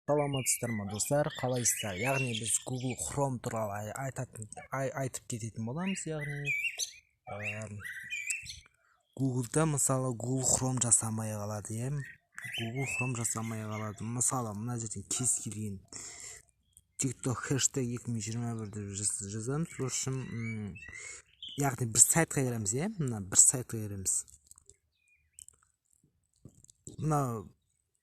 саламатсыздар ма достар, қалайсыздар? Яғни біз Google Chrome туралы айтып кететін боламыз. Яғни Google'да мысалы Google Chrome жасамай қалады, Google Chrome жасамай қалады. Мысалы мына жерден кез келген TikTok хэштег 2021 деп жазамыз. В общем, яғни бір сайтқа кіреміз, мына бір сайтқа кіреміз. Мына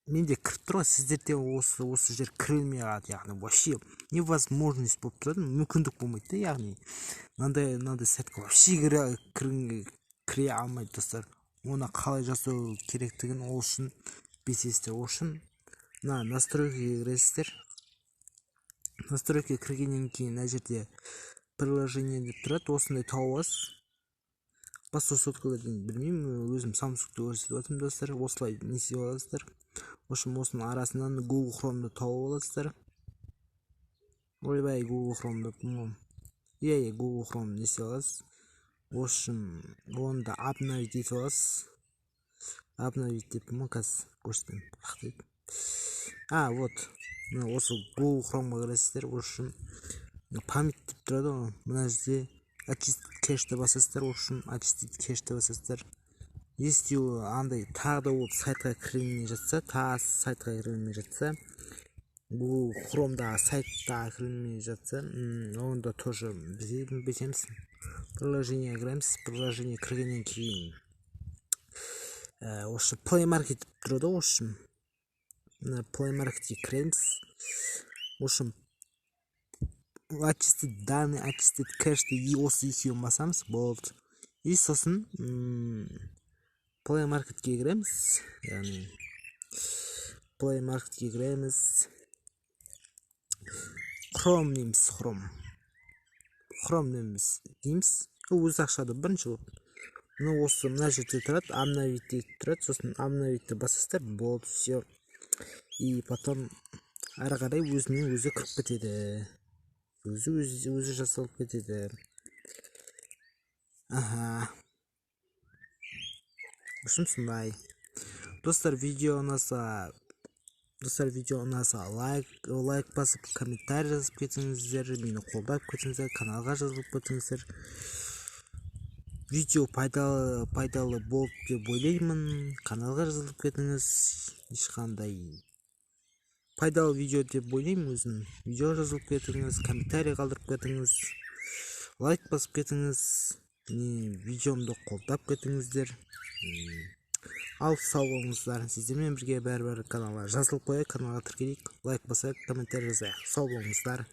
менде кіріп тұр ғой, сіздерде осы жер кірілмей қалады, яғни вообще невозможность болып тұрады, мүмкіндік болмайды, яғни мынандай сайтқа вообще кіре алмайды достар. Оны қалай жасау керектігін ол үшін білесіздер. Ол үшін мына настройкаға кіресіздер. Настройкаға кіргеннен кейін мына жерде приложение деп тұрады, осындай тауып аласыз. Басқа соткалардан білмеймін, өзім Samsung'ты көрсетіп жатырмын достар. Осылай не істеп аласыздар. В общем, осының арасынан Google Chrome'ды тауып аласыздар. Ойбай, Google Chrome'ды Google Chrome'ды не істеп аласыз. В общем, оны да обновить етіп аласыз. Обновить деп қазір көрсетемін. Вот. Осы Google Chrome'ға кіресіздер. В общем, память деп тұрады ғой. Мына жерде очистить кэшті басасыздар. В общем, очистить кэшті басасыздар. Если андай тағы да ол сайтқа кірмей жатса, Google Chrome'дағы сайтта кірмей жатса, онда тоже бітеміз. Приложение кіреміз. Приложение кіргеннен кейін осы Play Market деп тұрады. В общем, Play Market'ке кіреміз. В общем, очистить данные, очистить кэшті осы екеуін басамыз, болды. И сосын Play Market'ке кіреміз. Яғни Play Market'ке кіреміз. Chrome дейміз, Chrome дейміз. Өз ақшады бірінші болып. Осы мына жерде тұрады, обновить деп тұрады. Сосын обновить басасыздар, болды, все. И потом ары қарай өзінен өзі кіріп кетеді. Өзі жасалып кетеді. В общем, сондай. Достар, видео ұнаса лайк басып, комментарий жазып кетіңіздер, мені қолдап кетіңіздер, каналға жазылып кетіңіздер. Видео пайдалы болды деп ойлаймын. Каналға жазылып кетіңіз. Ешқандай пайдалы видео деп ойлаймын өзім. Видео жазылып кетіңіз, комментарий қалдырып кетіңіз, лайк басып кетіңіз, видеомды қолдап кетіңіздер. Ал сау болыңыздар. Сіздермен бірге бәрібір каналға жазылып қояйық, каналға тіркелейік, лайк басайық, комментарий жазайық. Сау болыңыздар.